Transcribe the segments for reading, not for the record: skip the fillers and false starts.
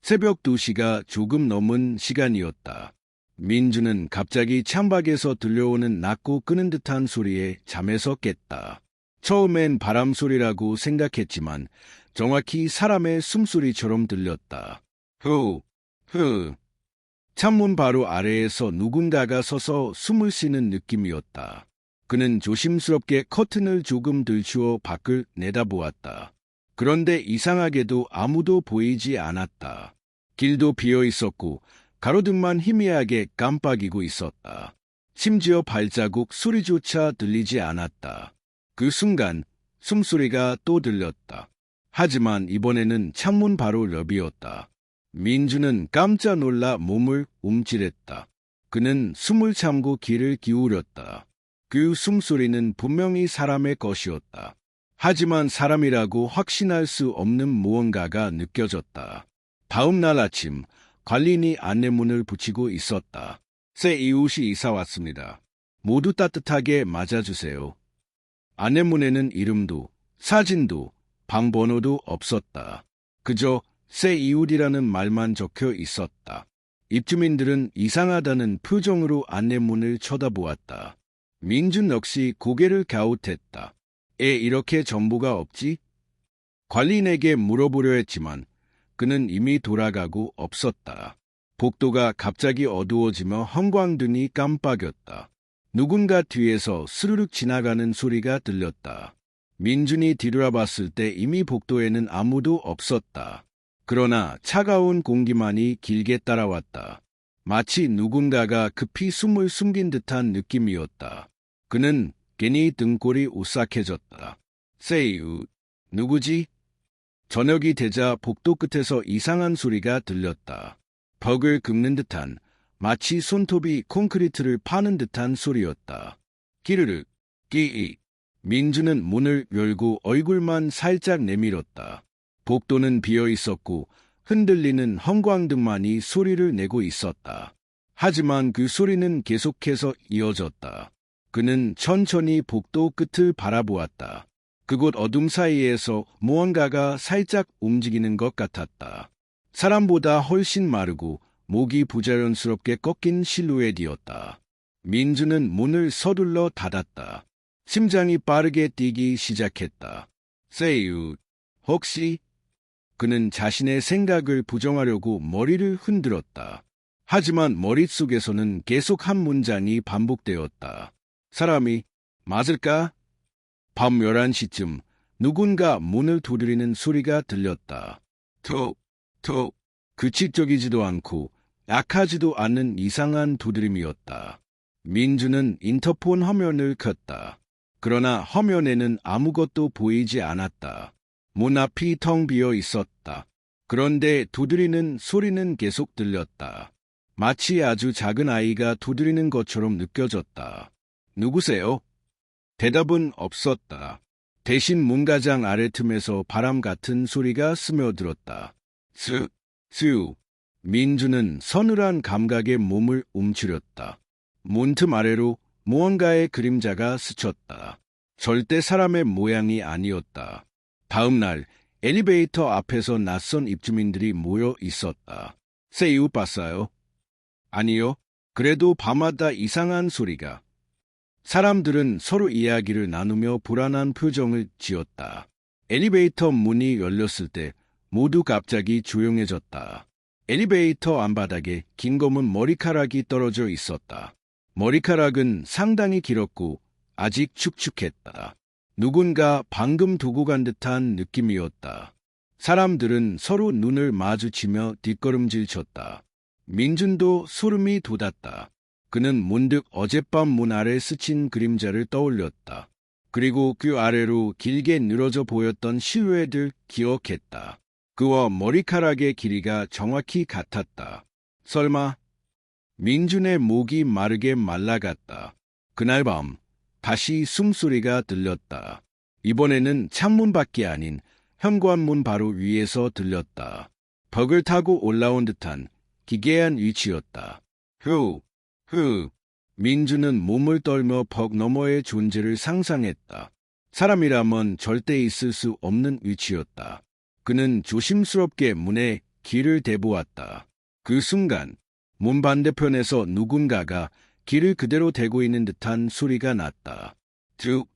새벽 2시가 조금 넘은 시간이었다. 민주는 갑자기 창밖에서 들려오는 낮고 끄는 듯한 소리에 잠에서 깼다. 처음엔 바람소리라고 생각했지만 정확히 사람의 숨소리처럼 들렸다. 흐, 흐. 창문 바로 아래에서 누군가가 서서 숨을 쉬는 느낌이었다. 그는 조심스럽게 커튼을 조금 들추어 밖을 내다보았다. 그런데 이상하게도 아무도 보이지 않았다. 길도 비어 있었고 가로등만 희미하게 깜빡이고 있었다. 심지어 발자국 소리조차 들리지 않았다. 그 순간 숨소리가 또 들렸다. 하지만 이번에는 창문 바로 옆이었다. 민주는 깜짝 놀라 몸을 움찔했다. 그는 숨을 참고 귀를 기울였다. 그 숨소리는 분명히 사람의 것이었다. 하지만 사람이라고 확신할 수 없는 무언가가 느껴졌다. 다음 날 아침 관리인이 안내문을 붙이고 있었다. 새 이웃이 이사 왔습니다. 모두 따뜻하게 맞아주세요. 안내문에는 이름도 사진도 방번호도 없었다. 그저 새 이웃이라는 말만 적혀 있었다. 입주민들은 이상하다는 표정으로 안내문을 쳐다보았다. 민준 역시 고개를 갸웃했다. 이렇게 정보가 없지? 관리인에게 물어보려 했지만 그는 이미 돌아가고 없었다. 복도가 갑자기 어두워지며 형광등이 깜빡였다. 누군가 뒤에서 스르륵 지나가는 소리가 들렸다. 민준이 뒤돌아봤을 때 이미 복도에는 아무도 없었다. 그러나 차가운 공기만이 길게 따라왔다. 마치 누군가가 급히 숨을 숨긴 듯한 느낌이었다. 그는 괜히 등골이 오싹해졌다. 새 이웃, 누구지? 저녁이 되자 복도 끝에서 이상한 소리가 들렸다. 벽을 긁는 듯한, 마치 손톱이 콘크리트를 파는 듯한 소리였다. 끼르륵, 끼익. 민주는 문을 열고 얼굴만 살짝 내밀었다. 복도는 비어 있었고 흔들리는 형광등만이 소리를 내고 있었다. 하지만 그 소리는 계속해서 이어졌다. 그는 천천히 복도 끝을 바라보았다. 그곳 어둠 사이에서 무언가가 살짝 움직이는 것 같았다. 사람보다 훨씬 마르고 목이 부자연스럽게 꺾인 실루엣이었다. 민주는 문을 서둘러 닫았다. 심장이 빠르게 뛰기 시작했다. 새 이웃, 혹시? 그는 자신의 생각을 부정하려고 머리를 흔들었다. 하지만 머릿속에서는 계속 한 문장이 반복되었다. 사람이 맞을까? 밤 11시쯤 누군가 문을 두드리는 소리가 들렸다. 톡, 톡. 규칙적이지도 않고 약하지도 않은 이상한 두드림이었다. 민주는 인터폰 화면을 켰다. 그러나 화면에는 아무것도 보이지 않았다. 문 앞이 텅 비어 있었다. 그런데 두드리는 소리는 계속 들렸다. 마치 아주 작은 아이가 두드리는 것처럼 느껴졌다. 누구세요? 대답은 없었다. 대신 문가장 아래 틈에서 바람 같은 소리가 스며들었다. 슥, 슥. 민주는 서늘한 감각에 몸을 움츠렸다. 문틈 아래로 무언가의 그림자가 스쳤다. 절대 사람의 모양이 아니었다. 다음 날 엘리베이터 앞에서 낯선 입주민들이 모여 있었다. 새 이웃 봤어요? 아니요. 그래도 밤마다 이상한 소리가. 사람들은 서로 이야기를 나누며 불안한 표정을 지었다. 엘리베이터 문이 열렸을 때 모두 갑자기 조용해졌다. 엘리베이터 안바닥에 긴 검은 머리카락이 떨어져 있었다. 머리카락은 상당히 길었고 아직 축축했다. 누군가 방금 두고 간 듯한 느낌이었다. 사람들은 서로 눈을 마주치며 뒷걸음질 쳤다. 민준도 소름이 돋았다. 그는 문득 어젯밤 문 아래 스친 그림자를 떠올렸다. 그리고 그 아래로 길게 늘어져 보였던 실루엣을 기억했다. 그와 머리카락의 길이가 정확히 같았다. 설마? 민준의 목이 마르게 말라갔다. 그날 밤 다시 숨소리가 들렸다. 이번에는 창문 밖이 아닌 현관문 바로 위에서 들렸다. 벽을 타고 올라온 듯한 기괴한 위치였다. 휴, 휴. 민주는 몸을 떨며 벽 너머의 존재를 상상했다. 사람이라면 절대 있을 수 없는 위치였다. 그는 조심스럽게 문에 길을 대보았다. 그 순간 문 반대편에서 누군가가 길을 그대로 대고 있는 듯한 소리가 났다. 즉,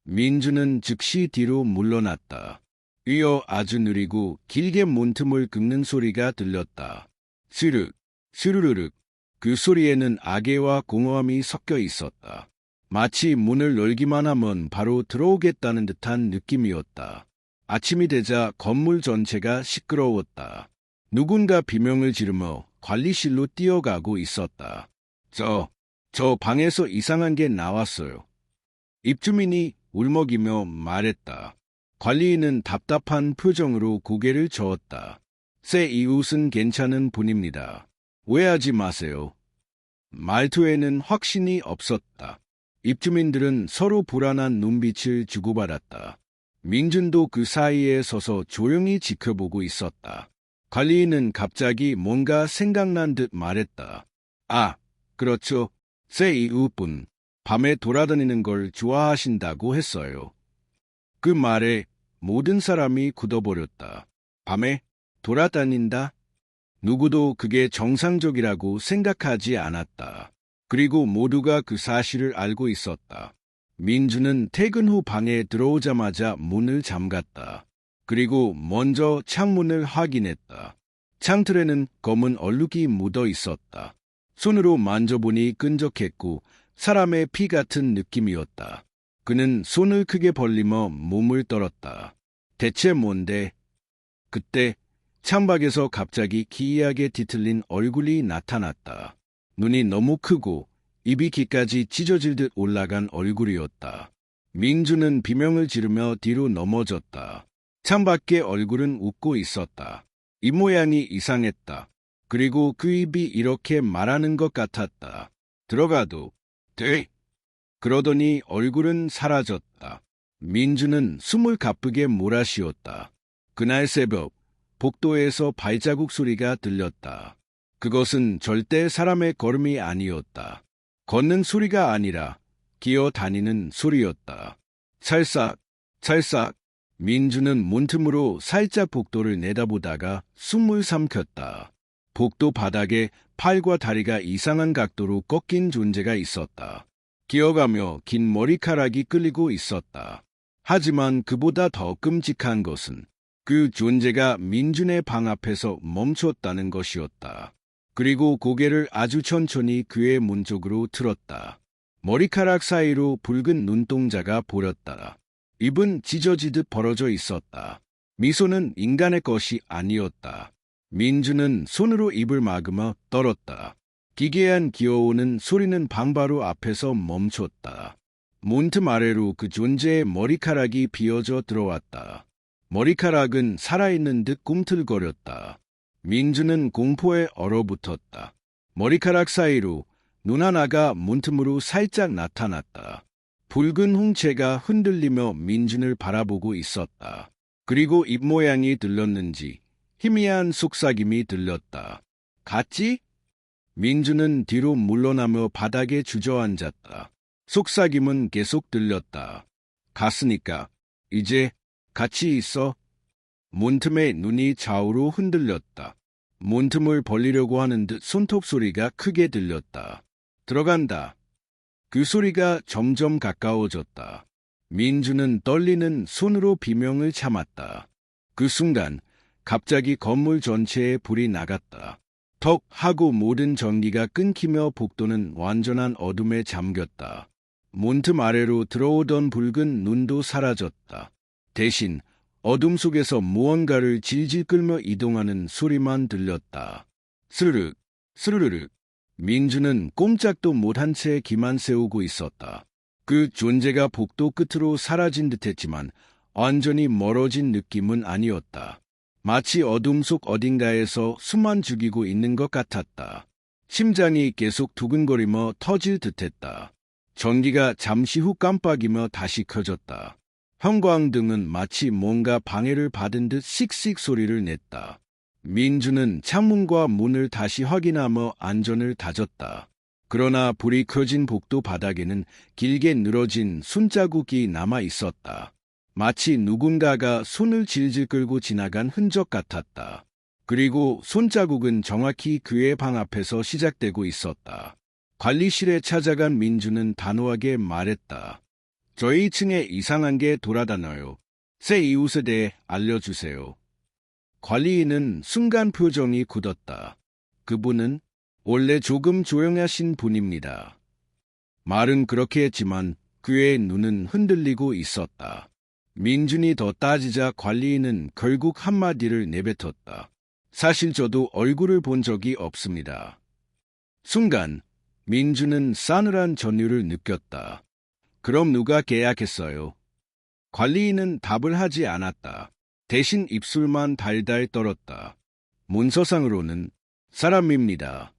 민주는 즉시 뒤로 물러났다. 이어 아주 느리고 길게 문틈을 긁는 소리가 들렸다. 스르륵, 스르르륵. 그 소리에는 악의와 공허함이 섞여 있었다. 마치 문을 열기만 하면 바로 들어오겠다는 듯한 느낌이었다. 아침이 되자 건물 전체가 시끄러웠다. 누군가 비명을 지르며 관리실로 뛰어가고 있었다. 저 방에서 이상한 게 나왔어요. 입주민이 울먹이며 말했다. 관리인은 답답한 표정으로 고개를 저었다. 새 이웃은 괜찮은 분입니다. 오해하지 마세요. 말투에는 확신이 없었다. 입주민들은 서로 불안한 눈빛을 주고받았다. 민준도 그 사이에 서서 조용히 지켜보고 있었다. 관리인은 갑자기 뭔가 생각난 듯 말했다. 아, 그렇죠. 새 이웃분, 밤에 돌아다니는 걸 좋아하신다고 했어요. 그 말에 모든 사람이 굳어버렸다. 밤에 돌아다닌다? 누구도 그게 정상적이라고 생각하지 않았다. 그리고 모두가 그 사실을 알고 있었다. 민주는 퇴근 후 방에 들어오자마자 문을 잠갔다. 그리고 먼저 창문을 확인했다. 창틀에는 검은 얼룩이 묻어 있었다. 손으로 만져보니 끈적했고 사람의 피 같은 느낌이었다. 그는 손을 크게 벌리며 몸을 떨었다. 대체 뭔데? 그때 창밖에서 갑자기 기이하게 뒤틀린 얼굴이 나타났다. 눈이 너무 크고 입이 귀까지 찢어질 듯 올라간 얼굴이었다. 민주는 비명을 지르며 뒤로 넘어졌다. 창밖의 얼굴은 웃고 있었다. 입 모양이 이상했다. 그리고 그 입이 이렇게 말하는 것 같았다. 들어가도 돼. 그러더니 얼굴은 사라졌다. 민주는 숨을 가쁘게 몰아쉬었다. 그날 새벽 복도에서 발자국 소리가 들렸다. 그것은 절대 사람의 걸음이 아니었다. 걷는 소리가 아니라 기어다니는 소리였다. 찰싹, 찰싹. 민주는 문틈으로 살짝 복도를 내다보다가 숨을 삼켰다. 복도 바닥에 팔과 다리가 이상한 각도로 꺾인 존재가 있었다. 기어가며 긴 머리카락이 끌리고 있었다. 하지만 그보다 더 끔찍한 것은 그 존재가 민준의 방 앞에서 멈췄다는 것이었다. 그리고 고개를 아주 천천히 그의 문 쪽으로 틀었다. 머리카락 사이로 붉은 눈동자가 보였다. 입은 찢어지듯 벌어져 있었다. 미소는 인간의 것이 아니었다. 민주는 손으로 입을 막으며 떨었다. 기괴한 기어오는 소리는 방 바로 앞에서 멈췄다. 문틈 아래로 그 존재의 머리카락이 비어져 들어왔다. 머리카락은 살아있는 듯 꿈틀거렸다. 민주는 공포에 얼어붙었다. 머리카락 사이로 눈 하나가 문틈으로 살짝 나타났다. 붉은 홍채가 흔들리며 민준을 바라보고 있었다. 그리고 입 모양이 들렸는지 희미한 속삭임이 들렸다. 갔지? 민준은 뒤로 물러나며 바닥에 주저앉았다. 속삭임은 계속 들렸다. 갔으니까 이제 같이 있어. 문틈에 눈이 좌우로 흔들렸다. 문틈을 벌리려고 하는 듯 손톱 소리가 크게 들렸다. 들어간다. 그 소리가 점점 가까워졌다. 민주는 떨리는 손으로 비명을 참았다. 그 순간 갑자기 건물 전체에 불이 나갔다. 턱 하고 모든 전기가 끊기며 복도는 완전한 어둠에 잠겼다. 문틈 아래로 들어오던 붉은 눈도 사라졌다. 대신 어둠 속에서 무언가를 질질 끌며 이동하는 소리만 들렸다. 스르륵, 스르르륵. 민주는 꼼짝도 못한 채 기만 세우고 있었다. 그 존재가 복도 끝으로 사라진 듯했지만 완전히 멀어진 느낌은 아니었다. 마치 어둠 속 어딘가에서 숨만 죽이고 있는 것 같았다. 심장이 계속 두근거리며 터질 듯했다. 전기가 잠시 후 깜빡이며 다시 켜졌다. 형광등은 마치 뭔가 방해를 받은 듯 씩씩 소리를 냈다. 민주는 창문과 문을 다시 확인하며 안전을 다졌다. 그러나 불이 켜진 복도 바닥에는 길게 늘어진 손자국이 남아 있었다. 마치 누군가가 손을 질질 끌고 지나간 흔적 같았다. 그리고 손자국은 정확히 그의 방 앞에서 시작되고 있었다. 관리실에 찾아간 민주는 단호하게 말했다. 저희 층에 이상한 게 돌아다녀요. 새 이웃에 대해 알려주세요. 관리인은 순간 표정이 굳었다. 그분은 원래 조금 조용하신 분입니다. 말은 그렇게 했지만 그의 눈은 흔들리고 있었다. 민준이 더 따지자 관리인은 결국 한마디를 내뱉었다. 사실 저도 얼굴을 본 적이 없습니다. 순간 민준은 싸늘한 전율을 느꼈다. 그럼 누가 계약했어요? 관리인은 답을 하지 않았다. 대신 입술만 달달 떨었다. 문서상으로는 사람입니다.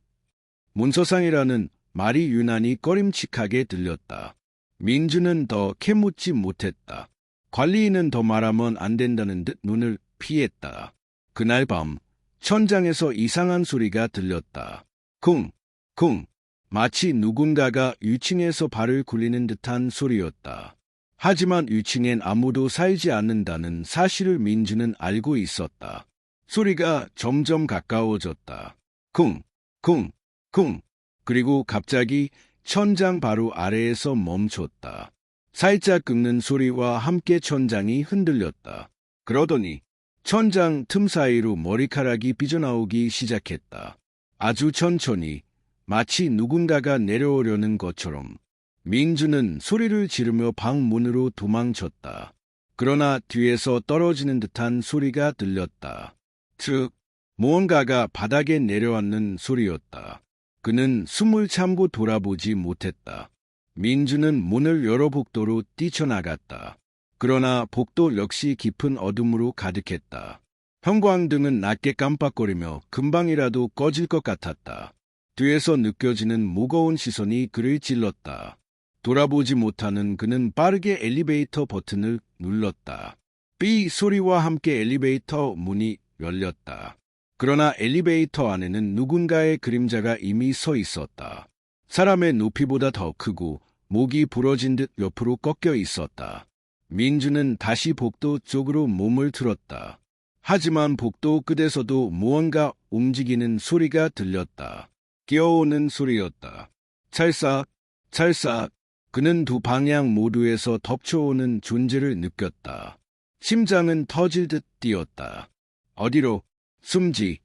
문서상이라는 말이 유난히 꺼림칙하게 들렸다. 민준은 더 캐묻지 못했다. 관리인은 더 말하면 안 된다는 듯 눈을 피했다. 그날 밤 천장에서 이상한 소리가 들렸다. 쿵, 쿵. 마치 누군가가 위층에서 발을 굴리는 듯한 소리였다. 하지만 위층엔 아무도 살지 않는다는 사실을 민준은 알고 있었다. 소리가 점점 가까워졌다. 쿵, 쿵, 쿵. 그리고 갑자기 천장 바로 아래에서 멈췄다. 살짝 긁는 소리와 함께 천장이 흔들렸다. 그러더니 천장 틈 사이로 머리카락이 삐져나오기 시작했다. 아주 천천히, 마치 누군가가 내려오려는 것처럼. 민주는 소리를 지르며 방 문으로 도망쳤다. 그러나 뒤에서 떨어지는 듯한 소리가 들렸다. 즉, 무언가가 바닥에 내려앉는 소리였다. 그는 숨을 참고 돌아보지 못했다. 민주는 문을 열어 복도로 뛰쳐나갔다. 그러나 복도 역시 깊은 어둠으로 가득했다. 형광등은 낮게 깜빡거리며 금방이라도 꺼질 것 같았다. 뒤에서 느껴지는 무거운 시선이 그를 찔렀다. 돌아보지 못하는 그는 빠르게 엘리베이터 버튼을 눌렀다. 삐 소리와 함께 엘리베이터 문이 열렸다. 그러나 엘리베이터 안에는 누군가의 그림자가 이미 서 있었다. 사람의 높이보다 더 크고 목이 부러진 듯 옆으로 꺾여 있었다. 민주는 다시 복도 쪽으로 몸을 틀었다. 하지만 복도 끝에서도 무언가 움직이는 소리가 들렸다. 기어오는 소리였다. 찰싹, 찰싹. 그는 두 방향 모두에서 덮쳐오는 존재를 느꼈다. 심장은 터질 듯 뛰었다. 어디로? 숨지.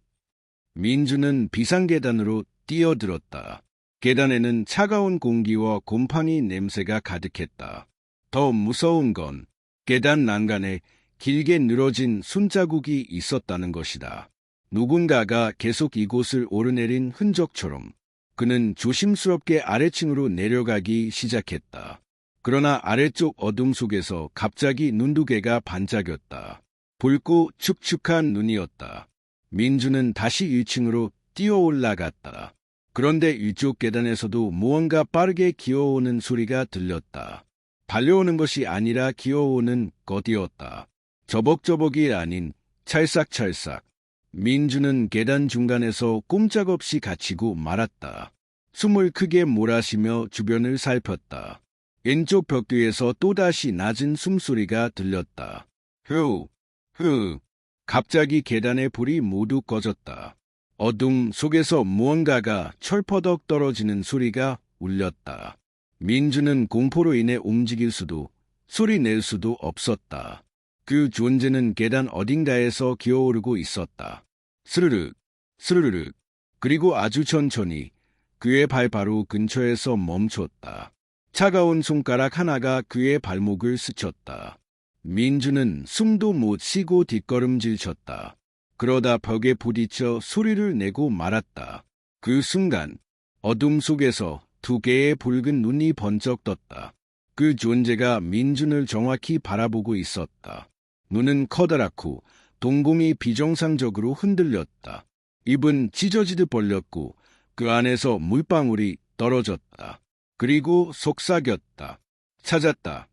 민주는 비상계단으로 뛰어들었다. 계단에는 차가운 공기와 곰팡이 냄새가 가득했다. 더 무서운 건 계단 난간에 길게 늘어진 손자국이 있었다는 것이다. 누군가가 계속 이곳을 오르내린 흔적처럼. 그는 조심스럽게 아래층으로 내려가기 시작했다. 그러나 아래쪽 어둠 속에서 갑자기 눈두개가 반짝였다. 붉고 축축한 눈이었다. 민주는 다시 1층으로 뛰어 올라갔다. 그런데 이쪽 계단에서도 무언가 빠르게 기어오는 소리가 들렸다. 달려오는 것이 아니라 기어오는 것이었다. 저벅저벅이 아닌 찰싹찰싹. 민주는 계단 중간에서 꼼짝없이 갇히고 말았다. 숨을 크게 몰아쉬며 주변을 살폈다. 왼쪽 벽 뒤에서 또다시 낮은 숨소리가 들렸다. 휴, 휴. 갑자기 계단의 불이 모두 꺼졌다. 어둠 속에서 무언가가 철퍼덕 떨어지는 소리가 울렸다. 민주는 공포로 인해 움직일 수도, 소리 낼 수도 없었다. 그 존재는 계단 어딘가에서 기어오르고 있었다. 스르륵, 스르륵. 그리고 아주 천천히 그의 발 바로 근처에서 멈췄다. 차가운 손가락 하나가 그의 발목을 스쳤다. 민주는 숨도 못 쉬고 뒷걸음질 쳤다. 그러다 벽에 부딪혀 소리를 내고 말았다. 그 순간 어둠 속에서 두 개의 붉은 눈이 번쩍 떴다. 그 존재가 민준을 정확히 바라보고 있었다. 눈은 커다랗고 동공이 비정상적으로 흔들렸다. 입은 찢어지듯 벌렸고 그 안에서 물방울이 떨어졌다. 그리고 속삭였다. 찾았다.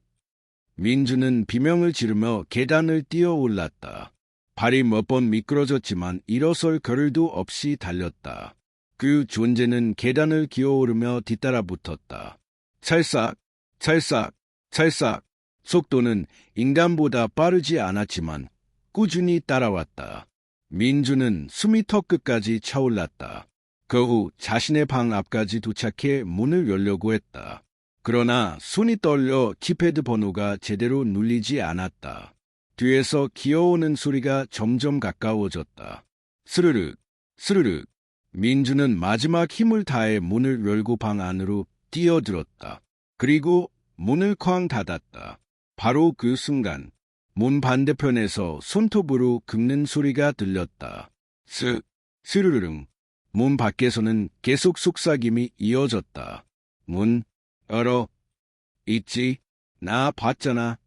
민주는 비명을 지르며 계단을 뛰어 올랐다. 발이 몇 번 미끄러졌지만 일어설 겨를도 없이 달렸다. 그 존재는 계단을 기어오르며 뒤따라 붙었다. 찰싹, 찰싹, 찰싹. 속도는 인간보다 빠르지 않았지만 꾸준히 따라왔다. 민주는 숨이 턱끝까지 차올랐다. 그 후 자신의 방 앞까지 도착해 문을 열려고 했다. 그러나 손이 떨려 키패드 번호가 제대로 눌리지 않았다. 뒤에서 기어오는 소리가 점점 가까워졌다. 스르륵, 스르륵. 민주는 마지막 힘을 다해 문을 열고 방 안으로 뛰어들었다. 그리고 문을 쾅 닫았다. 바로 그 순간 문 반대편에서 손톱으로 긁는 소리가 들렸다. 스르르릉. 문 밖에서는 계속 속삭임이 이어졌다. 문 열어. 있지? 나 봤잖아.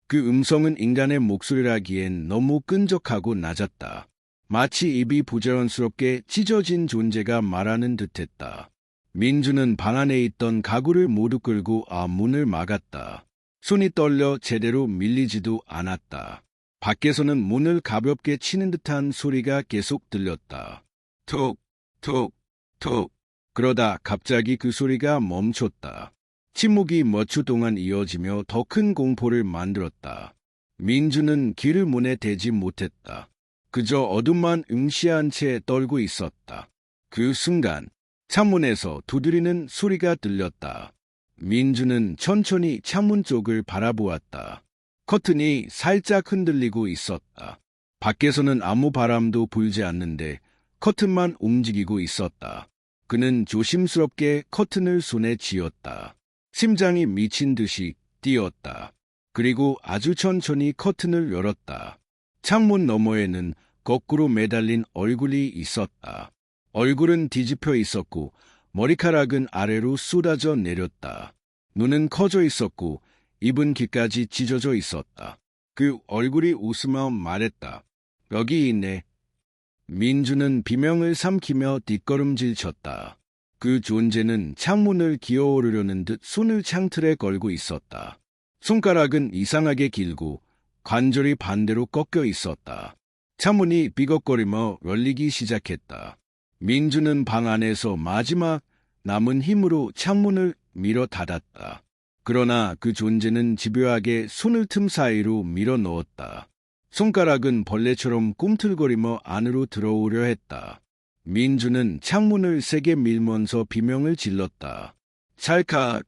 그 음성은 인간의 목소리라기엔 너무 끈적하고 낮았다. 마치 입이 부자연스럽게 찢어진 존재가 말하는 듯했다. 민주는 방 안에 있던 가구를 모두 끌고 문을 막았다. 손이 떨려 제대로 밀리지도 않았다. 밖에서는 문을 가볍게 치는 듯한 소리가 계속 들렸다. 톡, 톡, 톡. 그러다 갑자기 그 소리가 멈췄다. 침묵이 몇 초 동안 이어지며 더 큰 공포를 만들었다. 민주는 길을 문에 대지 못했다. 그저 어둠만 응시한 채 떨고 있었다. 그 순간 창문에서 두드리는 소리가 들렸다. 민주는 천천히 창문 쪽을 바라보았다. 커튼이 살짝 흔들리고 있었다. 밖에서는 아무 바람도 불지 않는데 커튼만 움직이고 있었다. 그는 조심스럽게 커튼을 손에 쥐었다. 심장이 미친 듯이 뛰었다. 그리고 아주 천천히 커튼을 열었다. 창문 너머에는 거꾸로 매달린 얼굴이 있었다. 얼굴은 뒤집혀 있었고 머리카락은 아래로 쏟아져 내렸다. 눈은 커져 있었고 입은 귀까지 찢어져 있었다. 그 얼굴이 웃으며 말했다. 여기 있네. 민주는 비명을 삼키며 뒷걸음질 쳤다. 그 존재는 창문을 기어오르려는 듯 손을 창틀에 걸고 있었다. 손가락은 이상하게 길고 관절이 반대로 꺾여 있었다. 창문이 삐걱거리며 열리기 시작했다. 민주는 방 안에서 마지막 남은 힘으로 창문을 밀어 닫았다. 그러나 그 존재는 집요하게 손을 틈 사이로 밀어 넣었다. 손가락은 벌레처럼 꿈틀거리며 안으로 들어오려 했다. 민주는 창문을 세게 밀면서 비명을 질렀다. 찰칵!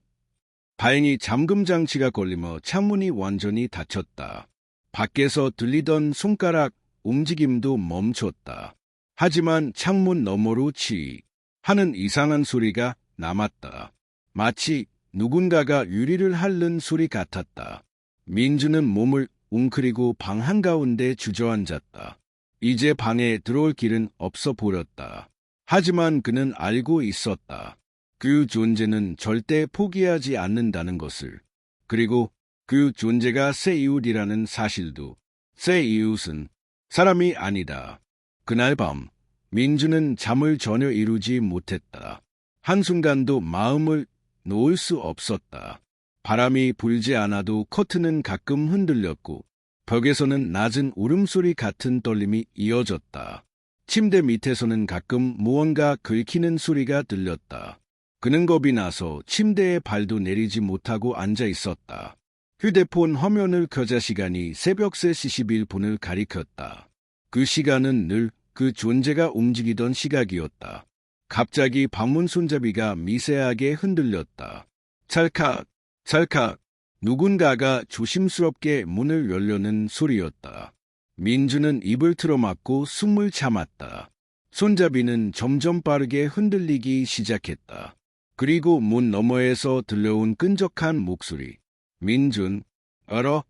다행히 잠금 장치가 걸리며 창문이 완전히 닫혔다. 밖에서 들리던 손가락 움직임도 멈췄다. 하지만 창문 너머로 치 하는 이상한 소리가 남았다. 마치 누군가가 유리를 핥는 소리 같았다. 민주는 몸을 웅크리고 방 한가운데 주저앉았다. 이제 방에 들어올 길은 없어 보였다. 하지만 그는 알고 있었다. 그 존재는 절대 포기하지 않는다는 것을. 그리고 그 존재가 새 이웃이라는 사실도. 새 이웃은 사람이 아니다. 그날 밤 민주는 잠을 전혀 이루지 못했다. 한순간도 마음을 놓을 수 없었다. 바람이 불지 않아도 커튼은 가끔 흔들렸고 벽에서는 낮은 울음소리 같은 떨림이 이어졌다. 침대 밑에서는 가끔 무언가 긁히는 소리가 들렸다. 그는 겁이 나서 침대에 발도 내리지 못하고 앉아 있었다. 휴대폰 화면을 켜자 시간이 새벽 3시 11분을 가리켰다. 그 시간은 늘 그 존재가 움직이던 시각이었다. 갑자기 방문 손잡이가 미세하게 흔들렸다. 찰칵, 찰칵. 누군가가 조심스럽게 문을 열려는 소리였다. 민주는 입을 틀어막고 숨을 참았다. 손잡이는 점점 빠르게 흔들리기 시작했다. 그리고 문 너머에서 들려온 끈적한 목소리. 민준, 알아?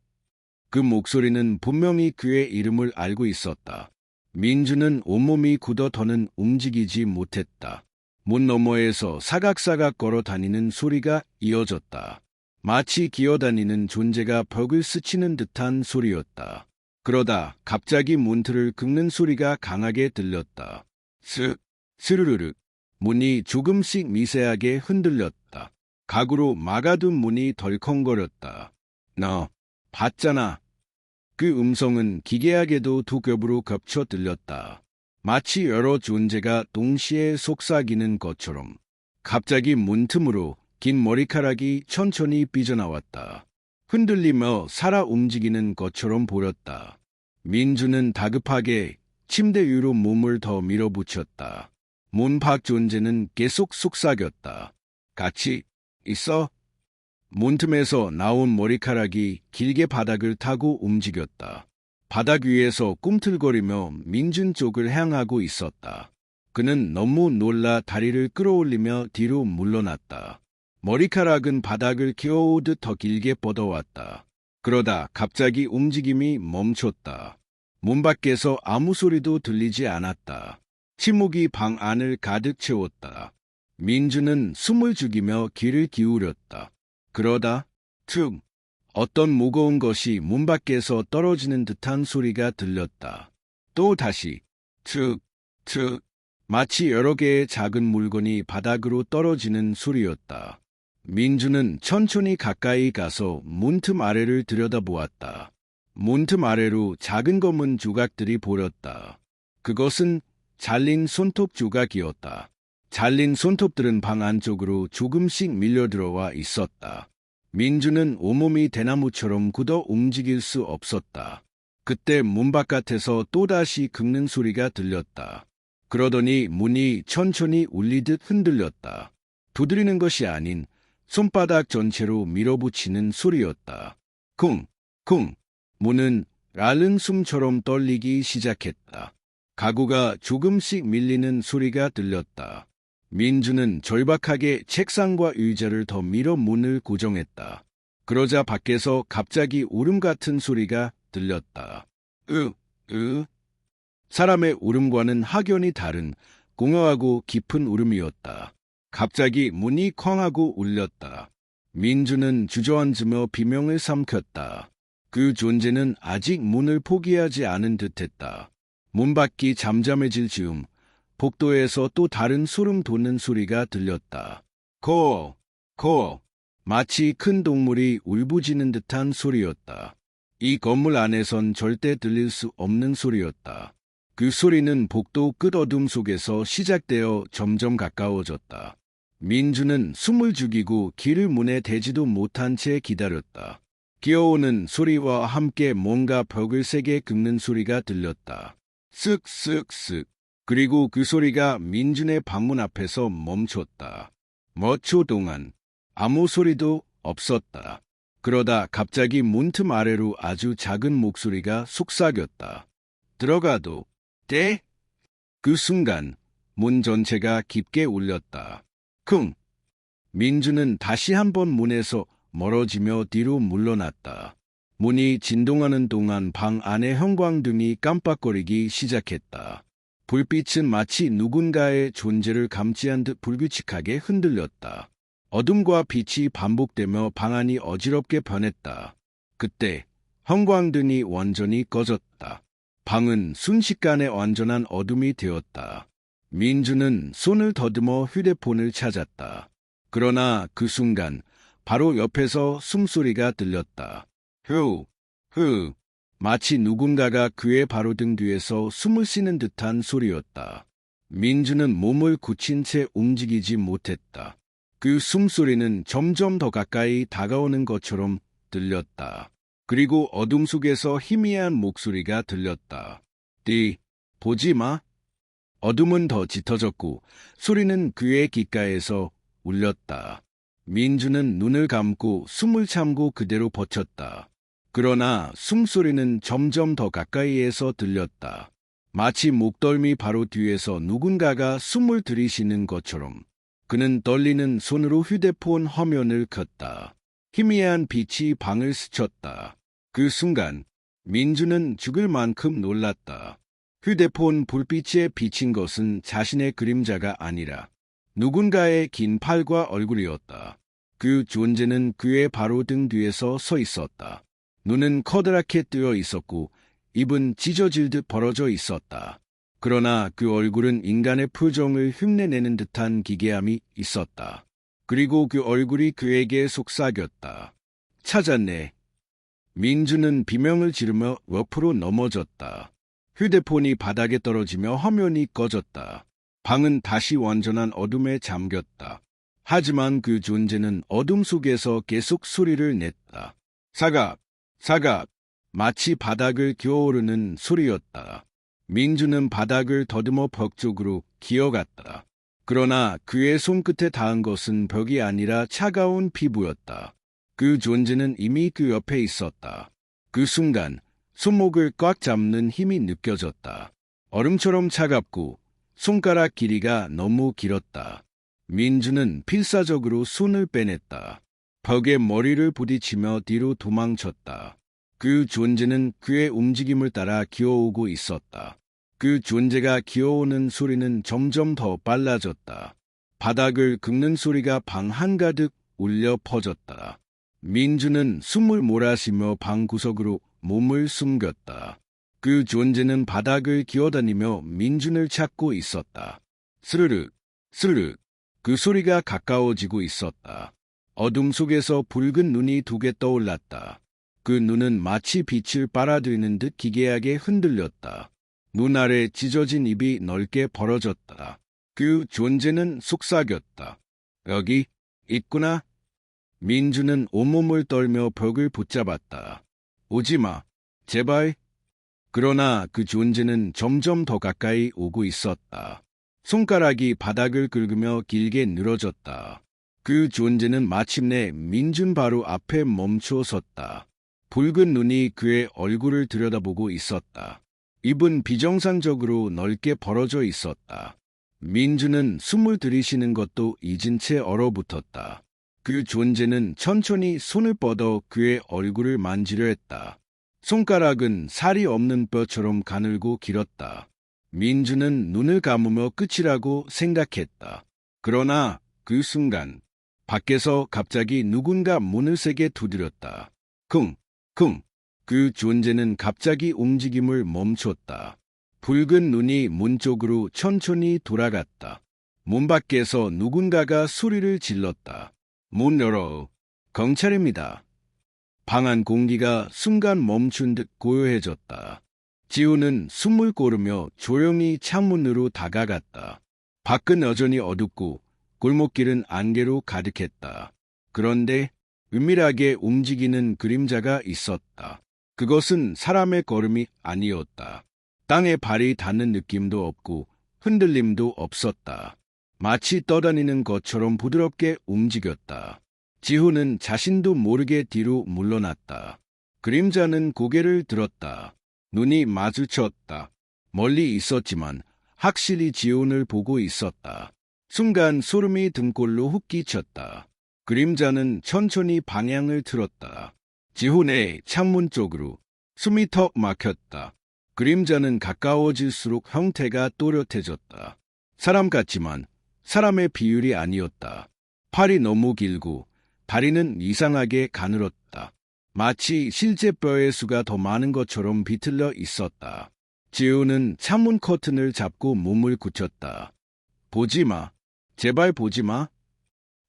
그 목소리는 분명히 그의 이름을 알고 있었다. 민주는 온몸이 굳어 더는 움직이지 못했다. 문 너머에서 사각사각 걸어 다니는 소리가 이어졌다. 마치 기어다니는 존재가 벽을 스치는 듯한 소리였다. 그러다 갑자기 문틀을 긁는 소리가 강하게 들렸다. 스르르륵. 문이 조금씩 미세하게 흔들렸다. 가구로 막아둔 문이 덜컹거렸다. 너 봤잖아. 그 음성은 기괴하게도 두 겹으로 겹쳐 들렸다. 마치 여러 존재가 동시에 속삭이는 것처럼. 갑자기 문틈으로 긴 머리카락이 천천히 삐져나왔다. 흔들리며 살아 움직이는 것처럼 보였다. 민주는 다급하게 침대 위로 몸을 더 밀어붙였다. 문 밖 존재는 계속 속삭였다. 같이 있어? 문틈에서 나온 머리카락이 길게 바닥을 타고 움직였다. 바닥 위에서 꿈틀거리며 민준 쪽을 향하고 있었다. 그는 너무 놀라 다리를 끌어올리며 뒤로 물러났다. 머리카락은 바닥을 기어오듯 더 길게 뻗어왔다. 그러다 갑자기 움직임이 멈췄다. 문 밖에서 아무 소리도 들리지 않았다. 침묵이 방 안을 가득 채웠다. 민주는 숨을 죽이며 귀를 기울였다. 그러다 툭 어떤 무거운 것이 문 밖에서 떨어지는 듯한 소리가 들렸다. 또 다시 툭 툭 마치 여러 개의 작은 물건이 바닥으로 떨어지는 소리였다. 민주는 천천히 가까이 가서 문틈 아래를 들여다보았다. 문틈 아래로 작은 검은 조각들이 보였다. 그것은 잘린 손톱 조각이었다. 잘린 손톱들은 방 안쪽으로 조금씩 밀려들어와 있었다. 민주는 온몸이 대나무처럼 굳어 움직일 수 없었다. 그때 문 바깥에서 또다시 긁는 소리가 들렸다. 그러더니 문이 천천히 울리듯 흔들렸다. 두드리는 것이 아닌 손바닥 전체로 밀어붙이는 소리였다. 쿵! 쿵! 문은 앓는 숨처럼 떨리기 시작했다. 가구가 조금씩 밀리는 소리가 들렸다. 민주는 절박하게 책상과 의자를 더 밀어 문을 고정했다. 그러자 밖에서 갑자기 울음 같은 소리가 들렸다. 사람의 울음과는 확연히 다른 공허하고 깊은 울음이었다. 갑자기 문이 쾅 하고 울렸다. 민주는 주저앉으며 비명을 삼켰다. 그 존재는 아직 문을 포기하지 않은 듯했다. 문 밖이 잠잠해질 즈음 복도에서 또 다른 소름 돋는 소리가 들렸다. 코! 마치 큰 동물이 울부짖는 듯한 소리였다. 이 건물 안에선 절대 들릴 수 없는 소리였다. 그 소리는 복도 끝 어둠 속에서 시작되어 점점 가까워졌다. 민주는 숨을 죽이고 귀를 문에 대지도 못한 채 기다렸다. 기어오는 소리와 함께 뭔가 벽을 세게 긁는 소리가 들렸다. 쓱쓱쓱. 그리고 그 소리가 민준의 방문 앞에서 멈췄다. 몇 초 동안 아무 소리도 없었다. 그러다 갑자기 문틈 아래로 아주 작은 목소리가 속삭였다. 들어가도 돼? 그 순간 문 전체가 깊게 울렸다. 쿵! 민주는 다시 한번 문에서 멀어지며 뒤로 물러났다. 문이 진동하는 동안 방 안의 형광등이 깜빡거리기 시작했다. 불빛은 마치 누군가의 존재를 감지한 듯 불규칙하게 흔들렸다. 어둠과 빛이 반복되며 방 안이 어지럽게 변했다. 그때 형광등이 완전히 꺼졌다. 방은 순식간에 완전한 어둠이 되었다. 민주는 손을 더듬어 휴대폰을 찾았다. 그러나 그 순간 바로 옆에서 숨소리가 들렸다. 흐. 마치 누군가가 그의 바로 등 뒤에서 숨을 쉬는 듯한 소리였다. 민주는 몸을 굳힌 채 움직이지 못했다. 그 숨소리는 점점 더 가까이 다가오는 것처럼 들렸다. 그리고 어둠 속에서 희미한 목소리가 들렸다. 보지 마. 어둠은 더 짙어졌고 소리는 그의 귓가에서 울렸다. 민주는 눈을 감고 숨을 참고 그대로 버텼다. 그러나 숨소리는 점점 더 가까이에서 들렸다. 마치 목덜미 바로 뒤에서 누군가가 숨을 들이쉬는 것처럼. 그는 떨리는 손으로 휴대폰 화면을 켰다. 희미한 빛이 방을 스쳤다. 그 순간 민주는 죽을 만큼 놀랐다. 휴대폰 불빛에 비친 것은 자신의 그림자가 아니라 누군가의 긴 팔과 얼굴이었다. 그 존재는 그의 바로 등 뒤에서 서 있었다. 눈은 커다랗게 뜨여 있었고 입은 찢어질 듯 벌어져 있었다. 그러나 그 얼굴은 인간의 표정을 흉내내는 듯한 기괴함이 있었다. 그리고 그 얼굴이 그에게 속삭였다. 찾았네. 민주는 비명을 지르며 옆으로 넘어졌다. 휴대폰이 바닥에 떨어지며 화면이 꺼졌다. 방은 다시 완전한 어둠에 잠겼다. 하지만 그 존재는 어둠 속에서 계속 소리를 냈다. 사각! 마치 바닥을 기어오르는 소리였다. 민주는 바닥을 더듬어 벽 쪽으로 기어갔다. 그러나 그의 손끝에 닿은 것은 벽이 아니라 차가운 피부였다. 그 존재는 이미 그 옆에 있었다. 그 순간 손목을 꽉 잡는 힘이 느껴졌다. 얼음처럼 차갑고 손가락 길이가 너무 길었다. 민주는 필사적으로 손을 빼냈다. 벽에 머리를 부딪히며 뒤로 도망쳤다. 그 존재는 그의 움직임을 따라 기어오고 있었다. 그 존재가 기어오는 소리는 점점 더 빨라졌다. 바닥을 긁는 소리가 방 한가득 울려 퍼졌다. 민주는 숨을 몰아쉬며 방 구석으로 몸을 숨겼다. 그 존재는 바닥을 기어다니며 민준을 찾고 있었다. 스르륵, 스르륵. 그 소리가 가까워지고 있었다. 어둠 속에서 붉은 눈이 두 개 떠올랐다. 그 눈은 마치 빛을 빨아들이는 듯 기괴하게 흔들렸다. 눈 아래 찢어진 입이 넓게 벌어졌다. 그 존재는 속삭였다. 여기 있구나. 민주는 온몸을 떨며 벽을 붙잡았다. 오지마, 제발. 그러나 그 존재는 점점 더 가까이 오고 있었다. 손가락이 바닥을 긁으며 길게 늘어졌다. 그 존재는 마침내 민준 바로 앞에 멈춰 섰다. 붉은 눈이 그의 얼굴을 들여다보고 있었다. 입은 비정상적으로 넓게 벌어져 있었다. 민준은 숨을 들이쉬는 것도 잊은 채 얼어붙었다. 그 존재는 천천히 손을 뻗어 그의 얼굴을 만지려 했다. 손가락은 살이 없는 뼈처럼 가늘고 길었다. 민준은 눈을 감으며 끝이라고 생각했다. 그러나 그 순간 밖에서 갑자기 누군가 문을 세게 두드렸다. 쿵, 쿵. 그 존재는 갑자기 움직임을 멈췄다. 붉은 눈이 문 쪽으로 천천히 돌아갔다. 문 밖에서 누군가가 소리를 질렀다. 문 열어. 경찰입니다. 방 안 공기가 순간 멈춘 듯 고요해졌다. 지우는 숨을 고르며 조용히 창문으로 다가갔다. 밖은 여전히 어둡고 골목길은 안개로 가득했다. 그런데 은밀하게 움직이는 그림자가 있었다. 그것은 사람의 걸음이 아니었다. 땅에 발이 닿는 느낌도 없고 흔들림도 없었다. 마치 떠다니는 것처럼 부드럽게 움직였다. 지훈은 자신도 모르게 뒤로 물러났다. 그림자는 고개를 들었다. 눈이 마주쳤다. 멀리 있었지만 확실히 지훈을 보고 있었다. 순간 소름이 등골로 훅 끼쳤다. 그림자는 천천히 방향을 틀었다. 지훈의 창문 쪽으로. 숨이 턱 막혔다. 그림자는 가까워질수록 형태가 또렷해졌다. 사람 같지만 사람의 비율이 아니었다. 팔이 너무 길고 다리는 이상하게 가늘었다. 마치 실제 뼈의 수가 더 많은 것처럼 비틀려 있었다. 지우는 창문 커튼을 잡고 몸을 굳혔다. 보지 마. 제발 보지 마.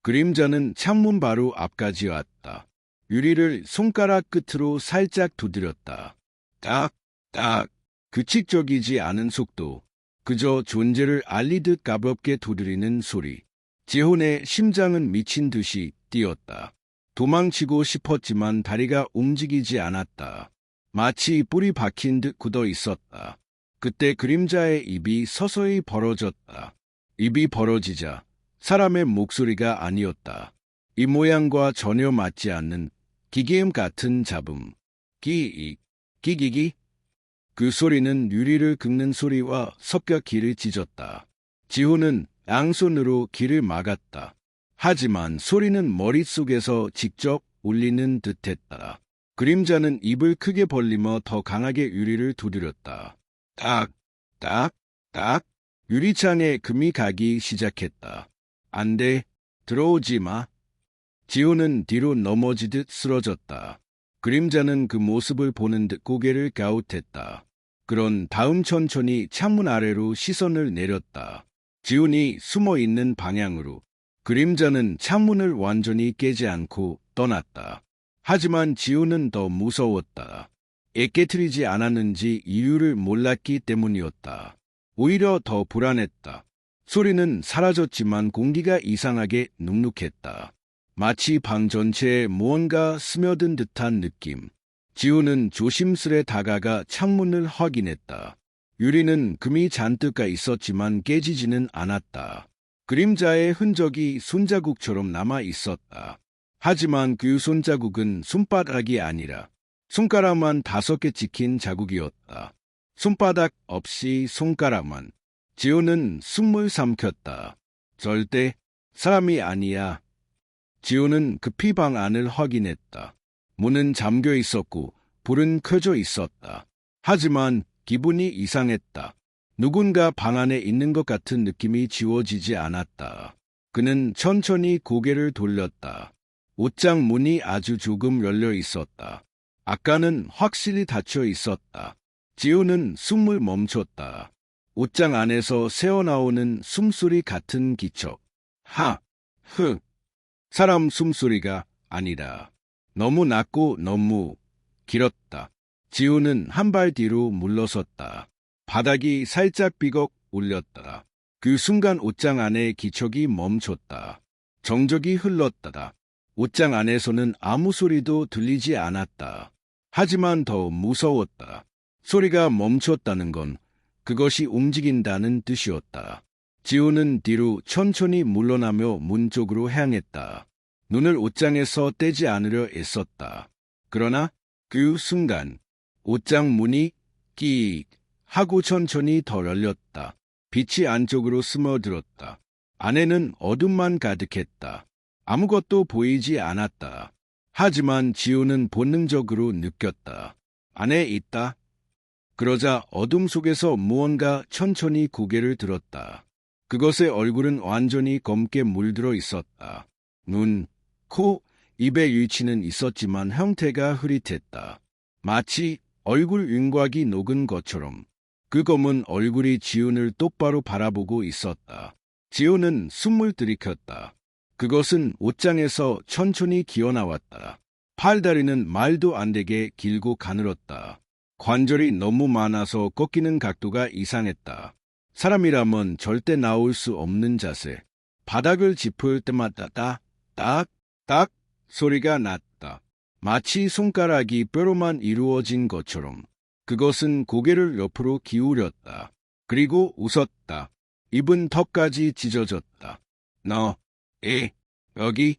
그림자는 창문 바로 앞까지 왔다. 유리를 손가락 끝으로 살짝 두드렸다. 딱, 딱. 규칙적이지 않은 속도. 그저 존재를 알리듯 가볍게 두드리는 소리. 지훈의 심장은 미친 듯이 뛰었다. 도망치고 싶었지만 다리가 움직이지 않았다. 마치 뿔이 박힌 듯 굳어 있었다. 그때 그림자의 입이 서서히 벌어졌다. 입이 벌어지자 사람의 목소리가 아니었다. 이 모양과 전혀 맞지 않는 기계음 같은 잡음. 기익, 기기기. 그 소리는 유리를 긁는 소리와 섞여 귀를 찢었다. 지훈은 양손으로 귀를 막았다. 하지만 소리는 머릿속에서 직접 울리는 듯했다. 그림자는 입을 크게 벌리며 더 강하게 유리를 두드렸다. 딱, 딱, 딱. 유리창에 금이 가기 시작했다. 안 돼, 들어오지 마. 지훈은 뒤로 넘어지듯 쓰러졌다. 그림자는 그 모습을 보는 듯 고개를 갸웃했다. 그런 다음 천천히 창문 아래로 시선을 내렸다. 지훈이 숨어있는 방향으로. 그림자는 창문을 완전히 깨지 않고 떠났다. 하지만 지훈은 더 무서웠다. 깨트리지 않았는지 이유를 몰랐기 때문이었다. 오히려 더 불안했다. 소리는 사라졌지만 공기가 이상하게 눅눅했다. 마치 방 전체에 무언가 스며든 듯한 느낌. 지훈은 조심스레 다가가 창문을 확인했다. 유리는 금이 잔뜩 가 있었지만 깨지지는 않았다. 그림자의 흔적이 손자국처럼 남아 있었다. 하지만 그 손자국은 손바닥이 아니라 손가락만 5개 찍힌 자국이었다. 손바닥 없이 손가락만. 지호는 숨을 삼켰다. 절대 사람이 아니야. 지호는 급히 방 안을 확인했다. 문은 잠겨 있었고 불은 켜져 있었다. 하지만 기분이 이상했다. 누군가 방 안에 있는 것 같은 느낌이 지워지지 않았다. 그는 천천히 고개를 돌렸다. 옷장 문이 아주 조금 열려 있었다. 아까는 확실히 닫혀 있었다. 지호는 숨을 멈췄다. 옷장 안에서 새어나오는 숨소리 같은 기척. 하, 흐. 사람 숨소리가 아니라 너무 낮고 너무 길었다. 지호는 한 발 뒤로 물러섰다. 바닥이 살짝 삐걱 울렸다. 그 순간 옷장 안의 기척이 멈췄다. 정적이 흘렀다. 옷장 안에서는 아무 소리도 들리지 않았다. 하지만 더 무서웠다. 소리가 멈췄다는 건 그것이 움직인다는 뜻이었다. 지호는 뒤로 천천히 물러나며 문 쪽으로 향했다. 눈을 옷장에서 떼지 않으려 애썼다. 그러나 그 순간 옷장 문이 끼익 하고 천천히 더 열렸다. 빛이 안쪽으로 스며들었다. 안에는 어둠만 가득했다. 아무것도 보이지 않았다. 하지만 지호는 본능적으로 느꼈다. 안에 있다. 그러자 어둠 속에서 무언가 천천히 고개를 들었다. 그것의 얼굴은 완전히 검게 물들어 있었다. 눈, 코, 입의 위치는 있었지만 형태가 흐릿했다. 마치 얼굴 윤곽이 녹은 것처럼. 그 검은 얼굴이 지훈을 똑바로 바라보고 있었다. 지훈은 숨을 들이켰다. 그것은 옷장에서 천천히 기어나왔다. 팔다리는 말도 안 되게 길고 가늘었다. 관절이 너무 많아서 꺾이는 각도가 이상했다. 사람이라면 절대 나올 수 없는 자세. 바닥을 짚을 때마다 딱 소리가 났다. 마치 손가락이 뼈로만 이루어진 것처럼. 그것은 고개를 옆으로 기울였다. 그리고 웃었다. 입은 턱까지 찢어졌다. 여기?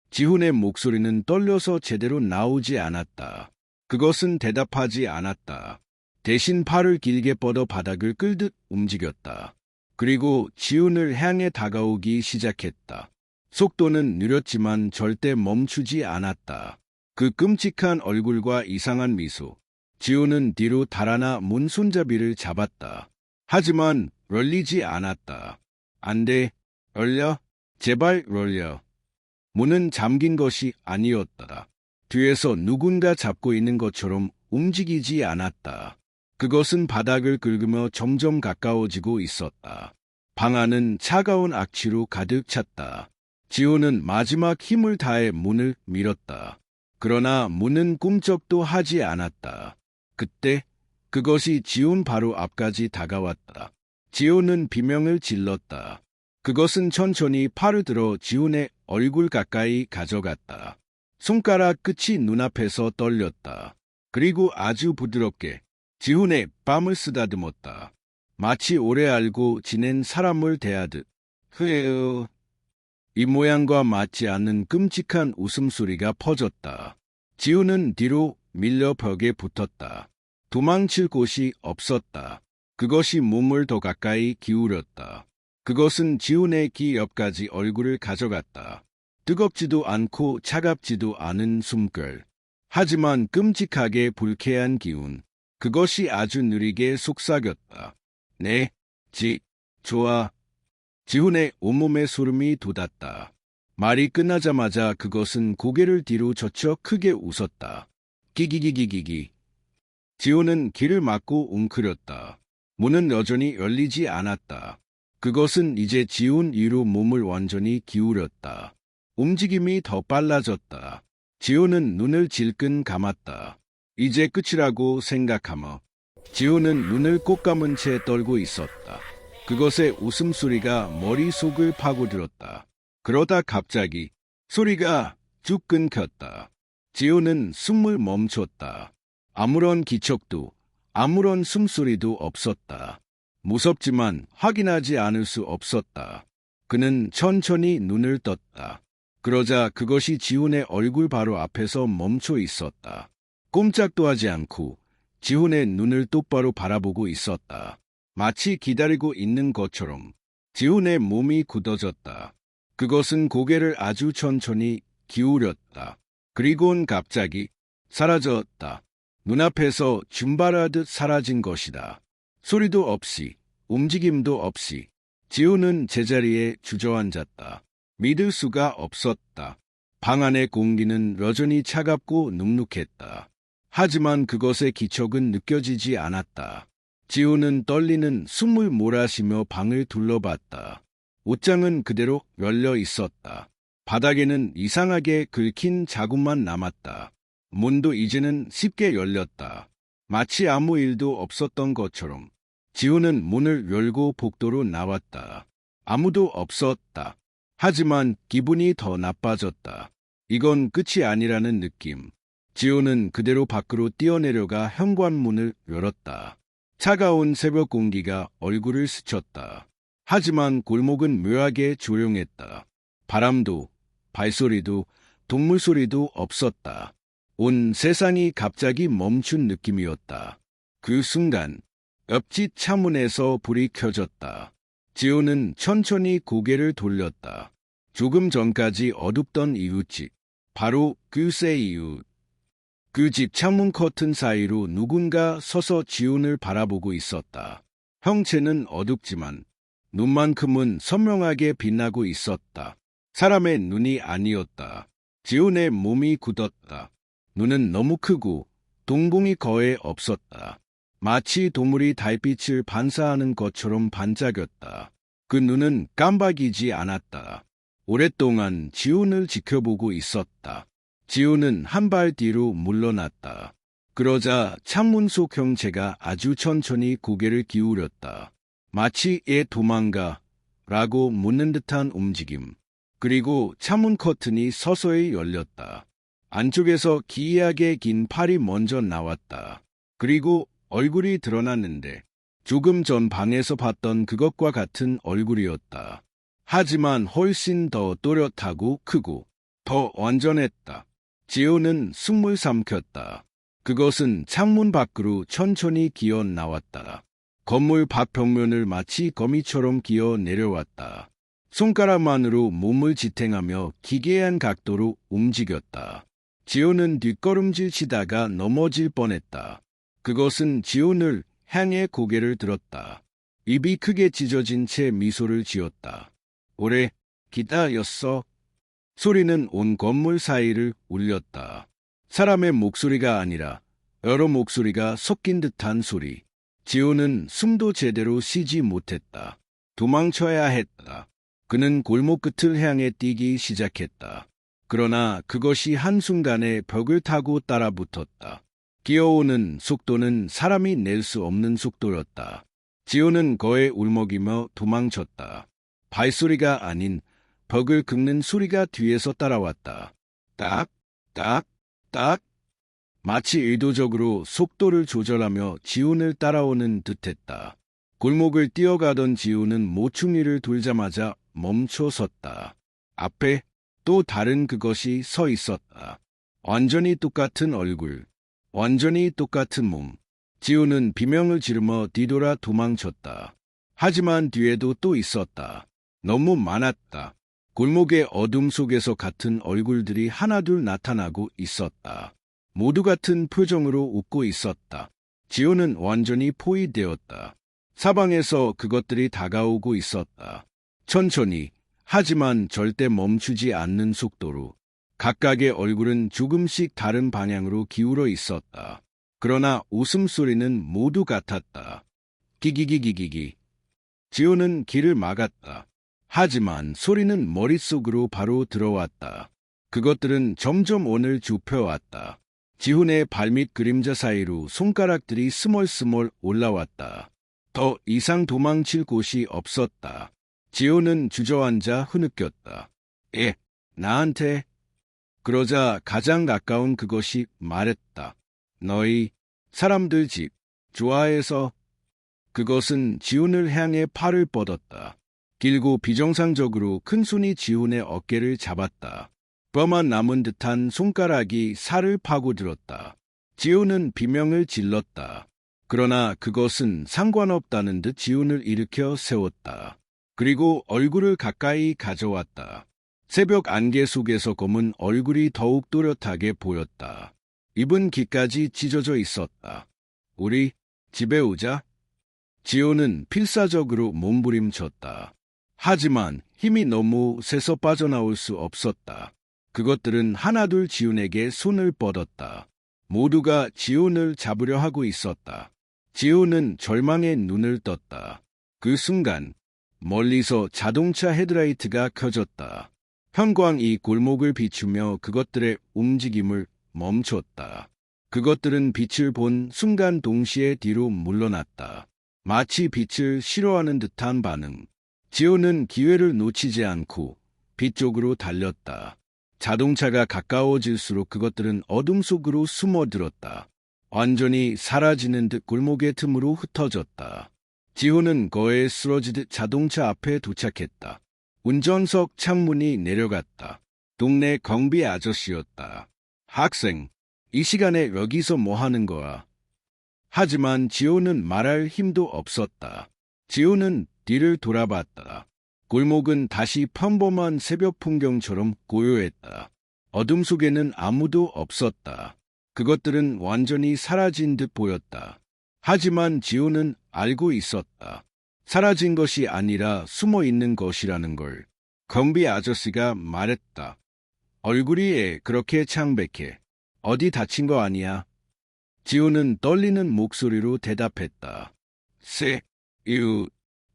지훈의 목소리는 떨려서 제대로 나오지 않았다. 그것은 대답하지 않았다. 대신 팔을 길게 뻗어 바닥을 끌듯 움직였다. 그리고 지훈을 향해 다가오기 시작했다. 속도는 느렸지만 절대 멈추지 않았다. 그 끔찍한 얼굴과 이상한 미소. 지훈은 뒤로 달아나 문 손잡이를 잡았다. 하지만 열리지 않았다. 안 돼. 열려. 제발 열려. 문은 잠긴 것이 아니었다. 뒤에서 누군가 잡고 있는 것처럼 움직이지 않았다. 그것은 바닥을 긁으며 점점 가까워지고 있었다. 방 안은 차가운 악취로 가득 찼다. 지호는 마지막 힘을 다해 문을 밀었다. 그러나 문은 꿈쩍도 하지 않았다. 그때 그것이 지훈 바로 앞까지 다가왔다. 지호는 비명을 질렀다. 그것은 천천히 팔을 들어 지훈의 얼굴 가까이 가져갔다. 손가락 끝이 눈앞에서 떨렸다. 그리고 아주 부드럽게 지훈의 뺨을 쓰다듬었다. 마치 오래 알고 지낸 사람을 대하듯. 흐에으. 이 모양과 맞지 않는 끔찍한 웃음소리가 퍼졌다. 지훈은 뒤로 밀려 벽에 붙었다. 도망칠 곳이 없었다. 그것이 몸을 더 가까이 기울였다. 그것은 지훈의 귀 옆까지 얼굴을 가져갔다. 뜨겁지도 않고 차갑지도 않은 숨결. 하지만 끔찍하게 불쾌한 기운. 그것이 아주 느리게 속삭였다. 네, 좋아. 지훈의 온몸에 소름이 돋았다. 말이 끝나자마자 그것은 고개를 뒤로 젖혀 크게 웃었다. 기기기기기기. 지훈은 귀를 막고 웅크렸다. 문은 여전히 열리지 않았다. 그것은 이제 지훈 위로 몸을 완전히 기울였다. 움직임이 더 빨라졌다. 지훈은 눈을 질끈 감았다. 이제 끝이라고 생각하며 지훈은 눈을 꼭 감은 채 떨고 있었다. 그것의 웃음소리가 머릿속을 파고들었다. 그러다 갑자기 소리가 쭉 끊겼다. 지훈은 숨을 멈췄다. 아무런 기척도 아무런 숨소리도 없었다. 무섭지만 확인하지 않을 수 없었다. 그는 천천히 눈을 떴다. 그러자 그것이 지훈의 얼굴 바로 앞에서 멈춰 있었다. 꼼짝도 하지 않고 지훈의 눈을 똑바로 바라보고 있었다. 마치 기다리고 있는 것처럼 지훈의 몸이 굳어졌다. 그것은 고개를 아주 천천히 기울였다. 그리고는 갑자기 사라졌다. 눈앞에서 증발하듯 사라진 것이다. 소리도 없이, 움직임도 없이 지훈은 제자리에 주저앉았다. 믿을 수가 없었다. 방 안의 공기는 여전히 차갑고 눅눅했다. 하지만 그것의 기척은 느껴지지 않았다. 지훈은 떨리는 숨을 몰아쉬며 방을 둘러봤다. 옷장은 그대로 열려 있었다. 바닥에는 이상하게 긁힌 자국만 남았다. 문도 이제는 쉽게 열렸다. 마치 아무 일도 없었던 것처럼 지훈은 문을 열고 복도로 나왔다. 아무도 없었다. 하지만 기분이 더 나빠졌다. 이건 끝이 아니라는 느낌. 지훈은 그대로 밖으로 뛰어내려가 현관문을 열었다. 차가운 새벽 공기가 얼굴을 스쳤다. 하지만 골목은 묘하게 조용했다. 바람도, 발소리도, 동물 소리도 없었다. 온 세상이 갑자기 멈춘 느낌이었다. 그 순간 옆집 차문에서 불이 켜졌다. 지훈은 천천히 고개를 돌렸다. 조금 전까지 어둡던 이웃집, 바로 그새 이웃. 그 집 창문 커튼 사이로 누군가 서서 지훈을 바라보고 있었다. 형체는 어둡지만 눈만큼은 선명하게 빛나고 있었다. 사람의 눈이 아니었다. 지훈의 몸이 굳었다. 눈은 너무 크고 동공이 거의 없었다. 마치 동물이 달빛을 반사하는 것처럼 반짝였다. 그 눈은 깜박이지 않았다. 오랫동안 지훈을 지켜보고 있었다. 지훈은 한 발 뒤로 물러났다. 그러자 창문 속 형체가 아주 천천히 고개를 기울였다. 마치 얘 도망가 라고 묻는 듯한 움직임. 그리고 창문 커튼이 서서히 열렸다. 안쪽에서 기이하게 긴 팔이 먼저 나왔다. 그리고 얼굴이 드러났는데 조금 전 방에서 봤던 그것과 같은 얼굴이었다. 하지만 훨씬 더 또렷하고 크고 더 완전했다. 지훈은 숨을 삼켰다. 그것은 창문 밖으로 천천히 기어 나왔다. 건물 밖 벽면을 마치 거미처럼 기어 내려왔다. 손가락만으로 몸을 지탱하며 기괴한 각도로 움직였다. 지훈은 뒷걸음질 치다가 넘어질 뻔했다. 그것은 지훈을 향해 고개를 들었다. 입이 크게 찢어진 채 미소를 지었다. 오래 기다렸어. 소리는 온 건물 사이를 울렸다. 사람의 목소리가 아니라 여러 목소리가 섞인 듯한 소리. 지훈은 숨도 제대로 쉬지 못했다. 도망쳐야 했다. 그는 골목 끝을 향해 뛰기 시작했다. 그러나 그것이 한순간에 벽을 타고 따라붙었다. 기어오는 속도는 사람이 낼 수 없는 속도였다. 지훈은 거에 울먹이며 도망쳤다. 발소리가 아닌 벽을 긁는 소리가 뒤에서 따라왔다. 딱, 딱, 딱. 마치 의도적으로 속도를 조절하며 지훈을 따라오는 듯했다. 골목을 뛰어가던 지훈은 모퉁이를 돌자마자 멈춰 섰다. 앞에 또 다른 그것이 서 있었다. 완전히 똑같은 얼굴, 완전히 똑같은 몸. 지훈은 비명을 지르며 뒤돌아 도망쳤다. 하지만 뒤에도 또 있었다. 너무 많았다. 골목의 어둠 속에서 같은 얼굴들이 하나둘 나타나고 있었다. 모두 같은 표정으로 웃고 있었다. 지훈은 완전히 포위되었다. 사방에서 그것들이 다가오고 있었다. 천천히, 하지만 절대 멈추지 않는 속도로. 각각의 얼굴은 조금씩 다른 방향으로 기울어 있었다. 그러나 웃음소리는 모두 같았다. 기기기기기기. 지훈은 길을 막았다. 하지만 소리는 머릿속으로 바로 들어왔다. 그것들은 점점 원을 좁혀왔다. 지훈의 발밑 그림자 사이로 손가락들이 스멀스멀 올라왔다. 더 이상 도망칠 곳이 없었다. 지훈은 주저앉아 흐느꼈다. 나한테. 그러자 가장 가까운 그것이 말했다. 너희 사람들 집. 좋아해서. 그것은 지훈을 향해 팔을 뻗었다. 길고 비정상적으로 큰 손이 지훈의 어깨를 잡았다. 뼈만 남은 듯한 손가락이 살을 파고들었다. 지훈은 비명을 질렀다. 그러나 그것은 상관없다는 듯 지훈을 일으켜 세웠다. 그리고 얼굴을 가까이 가져왔다. 새벽 안개 속에서 검은 얼굴이 더욱 또렷하게 보였다. 입은 귀까지 찢어져 있었다. 우리 집에 오자. 지훈은 필사적으로 몸부림쳤다. 하지만 힘이 너무 세서 빠져나올 수 없었다. 그것들은 하나둘 지훈에게 손을 뻗었다. 모두가 지훈을 잡으려 하고 있었다. 지훈은 절망의 눈을 떴다. 그 순간 멀리서 자동차 헤드라이트가 켜졌다. 형광이 골목을 비추며 그것들의 움직임을 멈췄다. 그것들은 빛을 본 순간 동시에 뒤로 물러났다. 마치 빛을 싫어하는 듯한 반응. 지훈은 기회를 놓치지 않고 빛 쪽으로 달렸다. 자동차가 가까워질수록 그것들은 어둠 속으로 숨어들었다. 완전히 사라지는 듯 골목의 틈으로 흩어졌다. 지훈은 거에 쓰러지듯 자동차 앞에 도착했다. 운전석 창문이 내려갔다. 동네 경비 아저씨였다. 학생, 이 시간에 여기서 뭐 하는 거야? 하지만 지훈은 말할 힘도 없었다. 지훈은 뒤를 돌아봤다. 골목은 다시 평범한 새벽 풍경처럼 고요했다. 어둠 속에는 아무도 없었다. 그것들은 완전히 사라진 듯 보였다. 하지만 지훈은 알고 있었다. 사라진 것이 아니라 숨어 있는 것이라는 걸. 경비 아저씨가 말했다. 얼굴이 그렇게 창백해. 어디 다친 거 아니야? 지훈은 떨리는 목소리로 대답했다.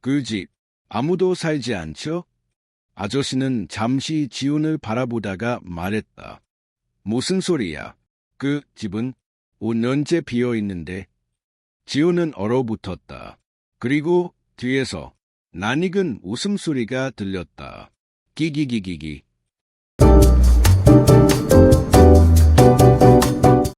그 집, 아무도 살지 않죠? 아저씨는 잠시 지훈을 바라보다가 말했다. 무슨 소리야? 그 집은 5년째 비어 있는데. 지훈은 얼어붙었다. 그리고 뒤에서 낯익은 웃음소리가 들렸다. 기기기기기.